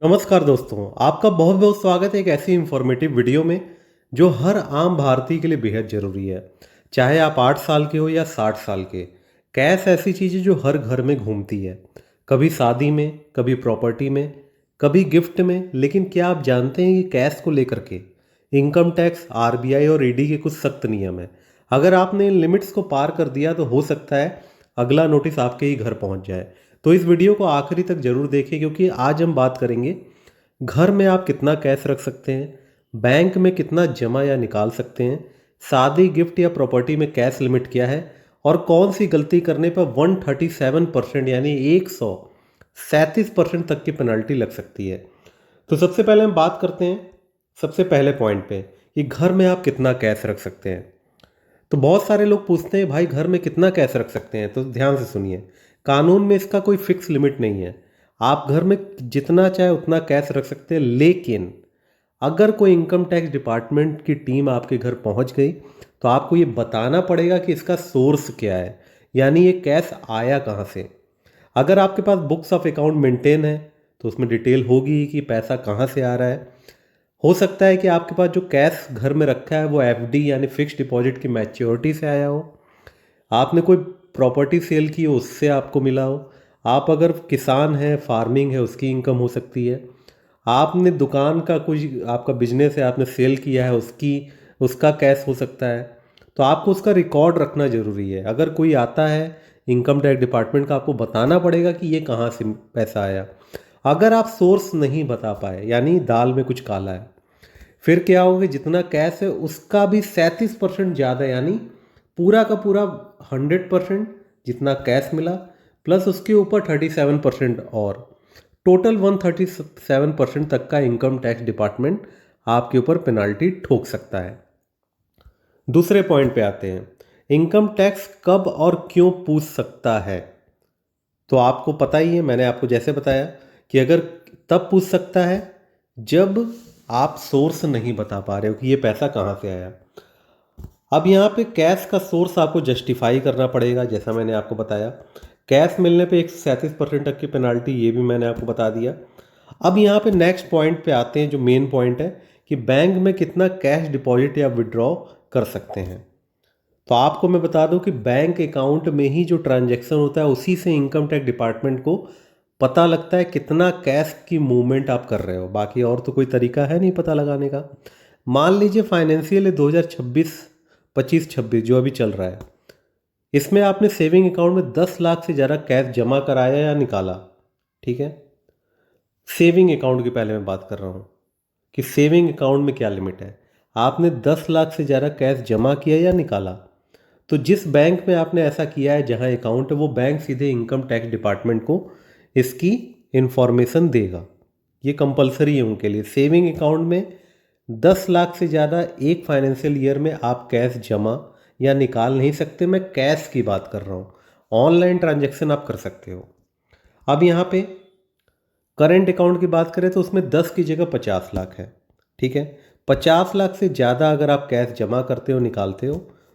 नमस्कार दोस्तों, आपका बहुत बहुत स्वागत है एक ऐसी इंफॉर्मेटिव वीडियो में जो हर आम भारतीय के लिए बेहद ज़रूरी है। चाहे आप 8 साल के हो या 60 साल के, कैश ऐसी चीज़ है जो हर घर में घूमती है। कभी शादी में, कभी प्रॉपर्टी में, कभी गिफ्ट में। लेकिन क्या आप जानते हैं कि कैश को लेकर के इनकम टैक्स, आरबीआई और ईडी के कुछ सख्त नियम हैं। अगर आपने इन लिमिट्स को पार कर दिया तो हो सकता है अगला नोटिस आपके ही घर पहुंच जाए। तो इस वीडियो को आखिरी तक जरूर देखें, क्योंकि आज हम बात करेंगे घर में आप कितना कैश रख सकते हैं, बैंक में कितना जमा या निकाल सकते हैं, शादी, गिफ्ट या प्रॉपर्टी में कैश लिमिट क्या है, और कौन सी गलती करने पर 137% यानी 137% तक की पेनल्टी लग सकती है। तो सबसे पहले हम बात करते हैं सबसे पहले पॉइंट पे कि घर में आप कितना कैश रख सकते हैं। तो बहुत सारे लोग पूछते हैं भाई घर में कितना कैश रख सकते हैं। तो ध्यान से सुनिए, कानून में इसका कोई फिक्स लिमिट नहीं है। आप घर में जितना चाहे उतना कैश रख सकते हैं, लेकिन अगर कोई इनकम टैक्स डिपार्टमेंट की टीम आपके घर पहुंच गई तो आपको ये बताना पड़ेगा कि इसका सोर्स क्या है, यानी ये कैश आया कहाँ से। अगर आपके पास बुक्स ऑफ अकाउंट मेंटेन है तो उसमें डिटेल होगी कि पैसा कहाँ से आ रहा है। हो सकता है कि आपके पास जो कैश घर में रखा है वो एफडी यानी फिक्स्ड डिपॉजिट की मैच्योरिटी से आया हो, आपने कोई प्रॉपर्टी सेल की हो उससे आपको मिला हो, आप अगर किसान हैं, फार्मिंग है, उसकी इनकम हो सकती है, आपने दुकान का कुछ आपका बिजनेस है आपने सेल किया है उसकी उसका कैश हो सकता है। तो आपको उसका रिकॉर्ड रखना ज़रूरी है। अगर कोई आता है इनकम टैक्स डिपार्टमेंट का, आपको बताना पड़ेगा कि ये कहाँ से पैसा आया। अगर आप सोर्स नहीं बता पाए यानी दाल में कुछ काला है, फिर क्या होगा, जितना कैश है उसका भी 37% ज़्यादा, यानी पूरा का पूरा 100% जितना कैश मिला प्लस उसके ऊपर 37% और टोटल 137% तक का इनकम टैक्स डिपार्टमेंट आपके ऊपर पेनाल्टी ठोक सकता है। दूसरे पॉइंट पे आते हैं, इनकम टैक्स कब और क्यों पूछ सकता है। तो आपको पता ही है, मैंने आपको जैसे बताया कि अगर तब पूछ सकता है जब आप सोर्स नहीं बता पा रहे हो कि ये पैसा कहाँ से आया। अब यहाँ पे कैश का सोर्स आपको जस्टिफाई करना पड़ेगा, जैसा मैंने आपको बताया। कैश मिलने पे 137% तक की पेनाल्टी, ये भी मैंने आपको बता दिया। अब यहाँ पे नेक्स्ट पॉइंट पे आते हैं जो मेन पॉइंट है कि बैंक में कितना कैश डिपॉजिट या विड्रॉ कर सकते हैं। तो आपको मैं बता दूं कि बैंक अकाउंट में ही जो ट्रांजैक्शन होता है उसी से इनकम टैक्स डिपार्टमेंट को पता लगता है कितना कैश की मूवमेंट आप कर रहे हो। बाकी और तो कोई तरीका है नहीं पता लगाने का। मान लीजिए फाइनेंशियल 2026 25 26 जो अभी चल रहा है, इसमें आपने सेविंग अकाउंट में 10 लाख से ज़्यादा कैश जमा कराया या निकाला। ठीक है, सेविंग अकाउंट की पहले मैं बात कर रहा हूँ कि सेविंग अकाउंट में क्या लिमिट है। आपने 10 लाख से ज़्यादा कैश जमा किया या निकाला, तो जिस बैंक में आपने ऐसा किया है जहां अकाउंट है, वो बैंक सीधे इनकम टैक्स डिपार्टमेंट को इसकी इंफॉर्मेशन देगा। ये कंपलसरी है उनके लिए। सेविंग अकाउंट में 10 लाख से ज़्यादा एक फाइनेंशियल ईयर में आप कैश जमा या निकाल नहीं सकते। मैं कैश की बात कर रहा हूँ, ऑनलाइन ट्रांजैक्शन आप कर सकते हो। अब यहाँ पे करेंट अकाउंट की बात करें तो उसमें 10 की जगह 50 लाख है। ठीक है, 50 लाख से ज़्यादा अगर आप कैश जमा करते हो, निकालते हो,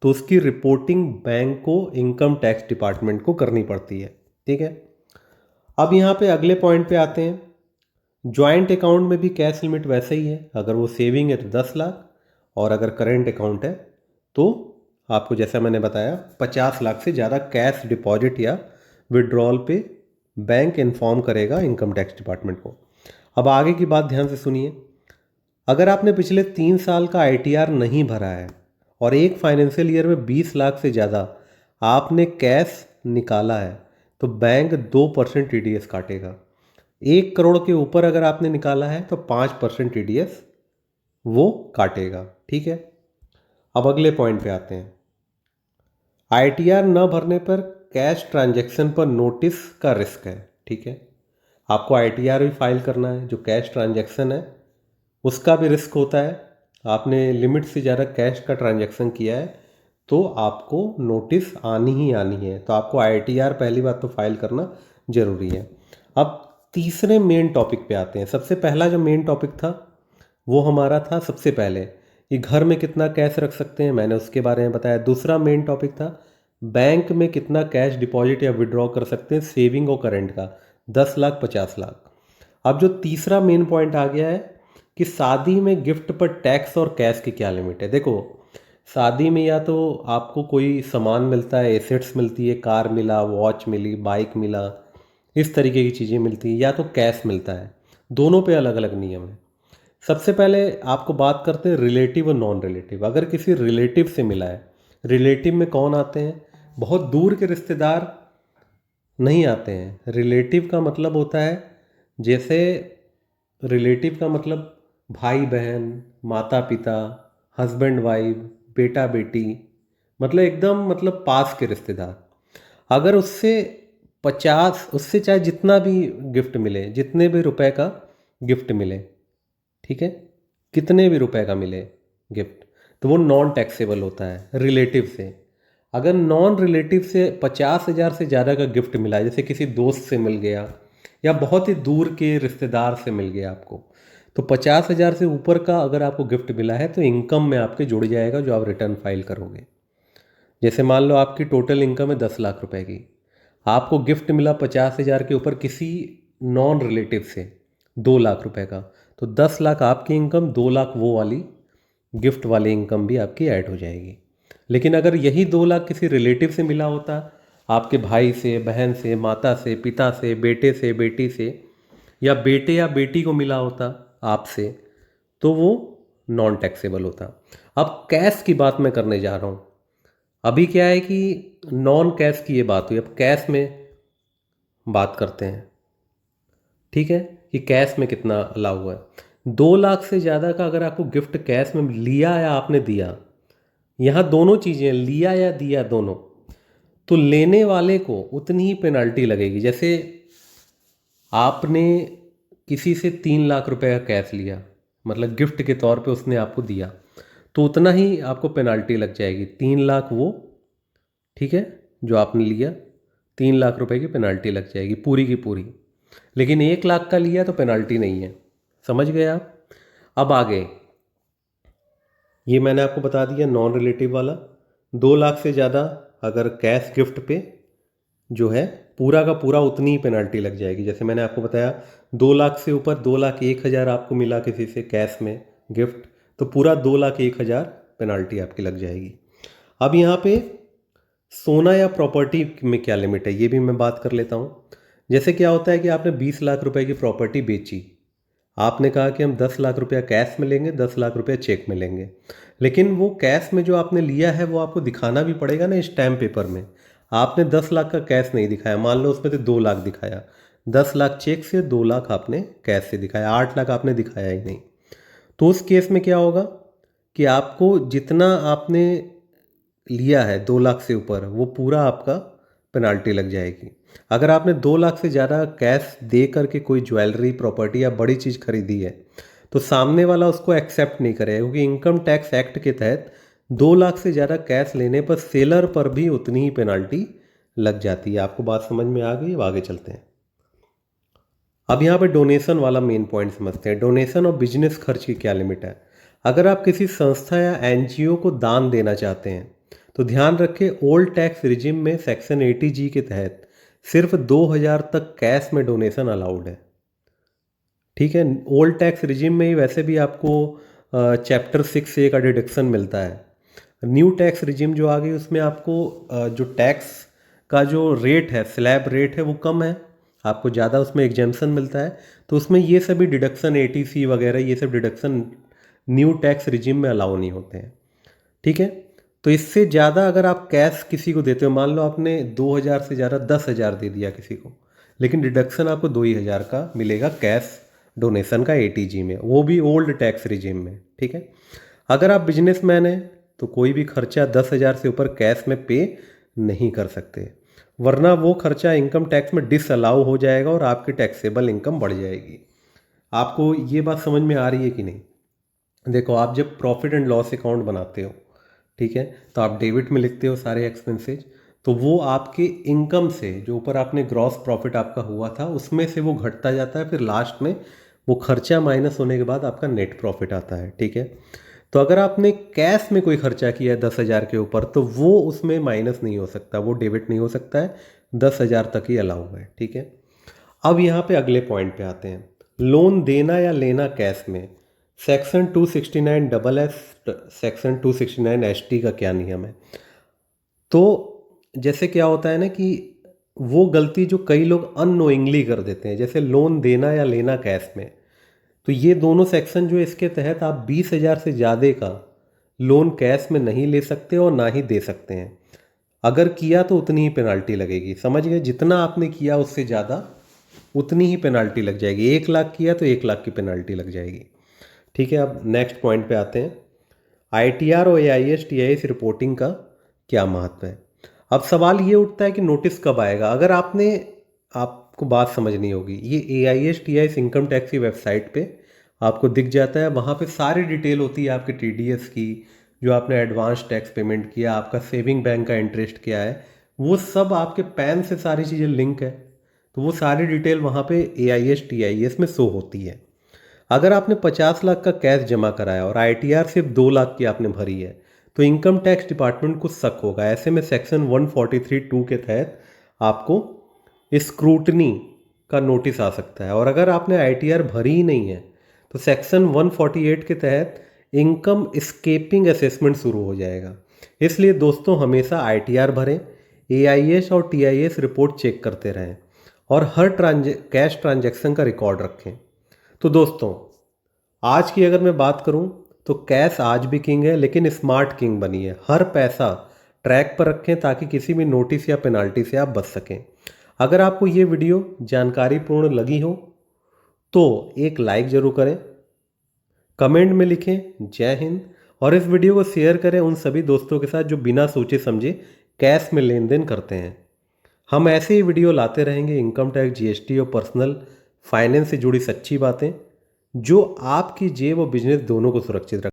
तो उसकी रिपोर्टिंग बैंक को, इनकम टैक्स डिपार्टमेंट को करनी पड़ती है। ठीक है, अब यहाँ पे अगले पॉइंट पे आते हैं। जॉइंट अकाउंट में भी कैश लिमिट वैसे ही है। अगर वो सेविंग है तो 10 लाख, और अगर करेंट अकाउंट है तो आपको जैसा मैंने बताया 50 लाख से ज़्यादा कैश डिपॉजिट या विड्रॉल पे बैंक इन्फॉर्म करेगा इनकम टैक्स डिपार्टमेंट को। अब आगे की बात ध्यान से सुनिए। अगर आपने पिछले 3 साल का आईटीआर नहीं भरा है और एक फाइनेंशियल ईयर में 20 लाख से ज़्यादा आपने कैश निकाला है, तो बैंक 2% टीडीएस काटेगा। 1 करोड़ के ऊपर अगर आपने निकाला है तो 5% टीडीएस वो काटेगा। ठीक है, अब अगले पॉइंट पे आते हैं। आईटीआर न भरने पर कैश ट्रांजैक्शन पर नोटिस का रिस्क है। ठीक है, आपको आईटीआर भी फाइल करना है। जो कैश ट्रांजैक्शन है उसका भी रिस्क होता है। आपने लिमिट से ज़्यादा कैश का ट्रांजैक्शन किया है तो आपको नोटिस आनी ही आनी है। तो आपको आईटीआर पहली बात तो फाइल करना ज़रूरी है। अब तीसरे मेन टॉपिक पे आते हैं। सबसे पहला जो मेन टॉपिक था वो हमारा था सबसे पहले कि घर में कितना कैश रख सकते हैं, मैंने उसके बारे में बताया। दूसरा मेन टॉपिक था बैंक में कितना कैश डिपॉजिट या विड्रॉ कर सकते हैं, सेविंग और करेंट का, 10 लाख 50 लाख। अब जो तीसरा मेन पॉइंट आ गया है कि शादी में गिफ्ट पर टैक्स और कैश की क्या लिमिट है। देखो, शादी में या तो आपको कोई सामान मिलता है, एसेट्स मिलती है, कार मिला, वॉच मिली, बाइक मिला, इस तरीके की चीज़ें मिलती हैं, या तो कैश मिलता है। दोनों पे अलग अलग नियम है। सबसे पहले आपको बात करते हैं रिलेटिव और नॉन रिलेटिव। अगर किसी रिलेटिव से मिला है, रिलेटिव में कौन आते हैं? बहुत दूर के रिश्तेदार नहीं आते हैं। रिलेटिव का मतलब होता है, जैसे रिलेटिव का मतलब भाई बहन, माता पिता, हस्बैंड वाइफ, बेटा बेटी, मतलब एकदम मतलब पास के रिश्तेदार। अगर उससे 50, उससे चाहे जितना भी गिफ्ट मिले, जितने भी रुपए का गिफ्ट मिले, ठीक है, कितने भी रुपए का मिले गिफ्ट, तो वो नॉन टैक्सेबल होता है रिलेटिव से। अगर नॉन रिलेटिव से 50,000 से ज़्यादा का गिफ्ट मिला है, जैसे किसी दोस्त से मिल गया या बहुत ही दूर के रिश्तेदार से मिल गया आपको, तो 50,000 से ऊपर का अगर आपको गिफ्ट मिला है तो इनकम में आपके जुड़ जाएगा जो आप रिटर्न फाइल करोगे। जैसे मान लो आपकी टोटल इनकम है 10 लाख रुपए की, आपको गिफ्ट मिला 50,000 के ऊपर किसी नॉन रिलेटिव से 2 लाख रुपए का, तो 10 लाख आपकी इनकम, 2 लाख वो वाली गिफ्ट वाली इनकम भी आपकी ऐड हो जाएगी। लेकिन अगर यही 2 लाख किसी रिलेटिव से मिला होता, आपके भाई से, बहन से, माता से, पिता से, बेटे से, बेटी से, या बेटे या बेटी को मिला होता आपसे, तो वो नॉन टैक्सेबल होता। अब कैश की बात मैं करने जा रहा हूँ। अभी क्या है कि नॉन कैश की ये बात हुई, अब कैश में बात करते हैं। ठीक है, कि कैश में कितना अलाउ हुआ है। 2 लाख से ज़्यादा का अगर आपको गिफ्ट कैश में लिया या आपने दिया, यहाँ दोनों चीज़ें, लिया या दिया दोनों, तो लेने वाले को उतनी ही पेनल्टी लगेगी। जैसे आपने किसी से 3 लाख रुपए का कैश लिया, मतलब गिफ्ट के तौर पे उसने आपको दिया, तो उतना ही आपको पेनल्टी लग जाएगी। 3 लाख वो, ठीक है, जो आपने लिया, 3 लाख रुपए की पेनल्टी लग जाएगी पूरी की पूरी। लेकिन 1 लाख का लिया तो पेनल्टी नहीं है। समझ गए आप? अब आगे, ये मैंने आपको बता दिया नॉन रिलेटिव वाला। 2 लाख से ज़्यादा अगर कैश गिफ्ट पे जो है, पूरा का पूरा उतनी ही पेनल्टी लग जाएगी। जैसे मैंने आपको बताया, 2 लाख से ऊपर 2,01,000 आपको मिला किसी से कैश में गिफ्ट, तो पूरा 2,01,000 पेनल्टी आपकी लग जाएगी। अब यहाँ पे सोना या प्रॉपर्टी में क्या लिमिट है, ये भी मैं बात कर लेता हूँ। जैसे क्या होता है कि आपने 20 लाख रुपए की प्रॉपर्टी बेची, आपने कहा कि हम 10 लाख रुपया कैश में लेंगे, 10 लाख रुपया चेक में लेंगे, लेकिन वो कैश में जो आपने लिया है वो आपको दिखाना भी पड़ेगा ना स्टैम्प पेपर में। आपने 10 लाख का कैश नहीं दिखाया, मान लो उसमें से 2 लाख दिखाया, 10 लाख चेक से, 2 लाख आपने कैश से दिखाया, 8 लाख आपने दिखाया ही नहीं। तो उस केस में क्या होगा कि आपको जितना आपने लिया है 2 लाख से ऊपर, वो पूरा आपका पेनाल्टी लग जाएगी। अगर आपने 2 लाख से ज़्यादा कैश दे करके कोई ज्वेलरी, प्रॉपर्टी या बड़ी चीज़ खरीदी है, तो सामने वाला उसको एक्सेप्ट नहीं करेगा, क्योंकि इनकम टैक्स एक्ट के तहत 2 लाख से ज़्यादा कैश लेने पर सेलर पर भी उतनी ही पेनाल्टी लग जाती है। आपको बात समझ में आ गई? अब आगे चलते हैं। अब यहाँ पे डोनेशन वाला मेन पॉइंट समझते हैं। डोनेशन और बिजनेस खर्च की क्या लिमिट है। अगर आप किसी संस्था या एनजीओ को दान देना चाहते हैं, तो ध्यान रखें, ओल्ड टैक्स रिजिम में सेक्शन 80G के तहत सिर्फ 2,000 तक कैश में डोनेशन अलाउड है। ठीक है, ओल्ड टैक्स रिजिम में ही वैसे भी आपको चैप्टर 6A का डिडक्शन मिलता है। न्यू टैक्स रिजिम जो आ गई उसमें आपको जो टैक्स का जो रेट है, स्लैब रेट है, वो कम है, आपको ज़्यादा उसमें एग्जेम्पशन मिलता है। तो उसमें ये सभी डिडक्शन, ATC वगैरह, ये सब डिडक्शन न्यू टैक्स रिजिम में अलाउ नहीं होते हैं। ठीक है, तो इससे ज़्यादा अगर आप कैश किसी को देते हो, मान लो आपने 2,000 से ज़्यादा 10,000 दे दिया किसी को, लेकिन डिडक्शन आपको 2,000 का मिलेगा कैश डोनेशन का 80G में, वो भी ओल्ड टैक्स रिजिम में। ठीक है, अगर आप बिजनेसमैन हैं तो कोई भी खर्चा 10,000 से ऊपर कैश में पे नहीं कर सकते, वरना वो खर्चा इनकम टैक्स में डिसअलाउ हो जाएगा और आपकी टैक्सेबल इनकम बढ़ जाएगी। आपको ये बात समझ में आ रही है कि नहीं? देखो, आप जब प्रॉफिट एंड लॉस अकाउंट बनाते हो, ठीक है, तो आप डेबिट में लिखते हो सारे एक्सपेंसेज, तो वो आपके इनकम से, जो ऊपर आपने ग्रॉस प्रॉफिट आपका हुआ था, उसमें से वो घटता जाता है, फिर लास्ट में वो खर्चा माइनस होने के बाद आपका नेट प्रॉफिट आता है। ठीक है, तो अगर आपने कैश में कोई खर्चा किया है 10,000 के ऊपर, तो वो उसमें माइनस नहीं हो सकता, वो डेबिट नहीं हो सकता है, 10,000 तक ही अलाउ है। ठीक है, अब यहाँ पे अगले पॉइंट पे आते हैं। लोन देना या लेना कैश में, section 269 double S, section 269 ST का क्या नियम है। तो जैसे क्या होता है ना कि वो गलती जो कई लोग अननोइंगली कर देते हैं, जैसे लोन देना या लेना कैश में, तो ये दोनों सेक्शन जो है इसके तहत आप 20,000 से ज़्यादा का लोन कैश में नहीं ले सकते और ना ही दे सकते हैं। अगर किया तो उतनी ही पेनाल्टी लगेगी, समझ गए, जितना आपने किया उससे ज़्यादा उतनी ही पेनाल्टी लग जाएगी। 1 लाख किया तो 1 लाख की पेनाल्टी लग जाएगी। ठीक है, अब नेक्स्ट पॉइंट पे आते हैं, आईटीआर और एआईएस टीआईएस रिपोर्टिंग का क्या महत्व है। अब सवाल ये उठता है कि नोटिस कब आएगा। अगर आपको बात समझनी होगी, ये एआईएस टीआईएस इनकम टैक्स की वेबसाइट पे आपको दिख जाता है। वहाँ पे सारी डिटेल होती है आपके टीडीएस की, जो आपने एडवांस टैक्स पेमेंट किया, आपका सेविंग बैंक का इंटरेस्ट क्या है, वो सब आपके पैन से सारी चीज़ें लिंक है। तो वो सारी डिटेल वहाँ पे एआईएस टीआईएस में शो होती है। अगर आपने 50 लाख का कैश जमा कराया और आईटीआर सिर्फ 2 लाख की आपने भरी है, तो इनकम टैक्स डिपार्टमेंट को शक होगा। ऐसे में सेक्शन 143(2) के तहत आपको स्क्रूटनी का नोटिस आ सकता है। और अगर आपने आईटीआर भरी ही नहीं है, तो सेक्शन 148 के तहत इनकम स्केपिंग असेसमेंट शुरू हो जाएगा। इसलिए दोस्तों, हमेशा आईटीआर भरें, एआईएस और टीआईएस रिपोर्ट चेक करते रहें और हर कैश ट्रांजैक्शन का रिकॉर्ड रखें। तो दोस्तों, आज की अगर मैं बात करूं तो कैश आज भी किंग है, लेकिन स्मार्ट किंग बनी है। हर पैसा ट्रैक पर रखें ताकि किसी भी नोटिस या पेनाल्टी से आप बच सकें। अगर आपको ये वीडियो जानकारीपूर्ण लगी हो तो एक लाइक ज़रूर करें, कमेंट में लिखें जय हिंद, और इस वीडियो को शेयर करें उन सभी दोस्तों के साथ जो बिना सोचे समझे कैश में लेन देन करते हैं। हम ऐसे ही वीडियो लाते रहेंगे, इनकम टैक्स, जीएसटी और पर्सनल फाइनेंस से जुड़ी सच्ची बातें, जो आपकी जेब और बिजनेस दोनों को सुरक्षित रखें।